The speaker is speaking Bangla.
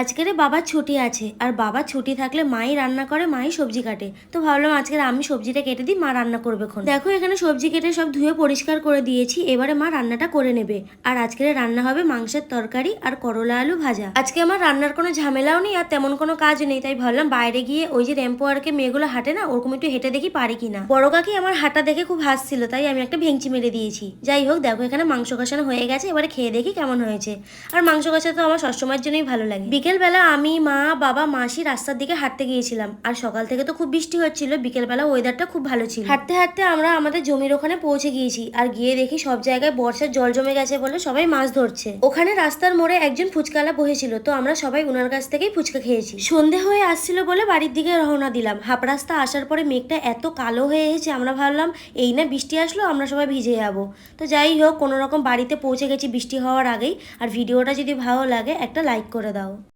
আজকের বাবার ছুটি আছে আর বাবার ছুটি থাকলে মাই রান্না করে, মাই সবজি কাটে। তো ভাবলাম আজকের আমি সবজিটা কেটে দিই, মা রান্না করবে। দেখো এখানে সবজি কেটে সব ধুয়ে পরিষ্কার করে দিয়েছি, এবারে মা রান্নাটা করে নেবে। আর আজকের রান্না হবে মাংসের তরকারি আর করলা আলু ভাজা। আজকে আমার রান্নার কোনো ঝামেলাও নেই আর তেমন কোনো কাজ নেই, তাই ভাবলাম বাইরে গিয়ে ওই যে রেম্পো আরকে মেয়েগুলো হাঁটে না, ওরকম একটু হেঁটে দেখি পারি কিনা। বড় কাকি আমার হাঁটা দেখে খুব হাসছিল, তাই আমি একটা ভেঙচি মেরে দিয়েছি। যাই হোক, দেখো এখানে মাংস কষানো হয়ে গেছে, এবারে খেয়ে দেখি কেমন হয়েছে। আর মাংস কষা তো আমার সবসময়ের জন্যই ভালো লাগে। বিকেলবেলা আমি, মা, বাবা, মাসি রাস্তার দিকে হাঁটতে গিয়েছিলাম। আর সকাল থেকে তো খুব বৃষ্টি হচ্ছিল, বিকেলবেলা ওয়েদারটা খুব ভালো ছিল। হাঁটতে হাঁটতে আমরা আমাদের জমির ওখানে পৌঁছে গিয়েছি। আর গিয়ে দেখি সব জায়গায় বর্ষার জল জমে গেছে বলে সবাই মাছ ধরছে। ওখানে রাস্তার মোড়ে একজন ফুচকালা বসেছিল, তো আমরা সবাই ওনার কাছ থেকেই ফুচকা খেয়েছি। সন্ধে হয়ে আসছিল বলে বাড়ির দিকে রওনা দিলাম। হাফ রাস্তা আসার পরে মেঘটা এত কালো হয়ে এসেছে, আমরা ভাবলাম এই না বৃষ্টি আসলো, আমরা সবাই ভিজে যাবো। তো যাই হোক, কোনো রকম বাড়িতে পৌঁছে গেছি বৃষ্টি হওয়ার আগেই। আর ভিডিওটা যদি ভালো লাগে একটা লাইক করে দাও।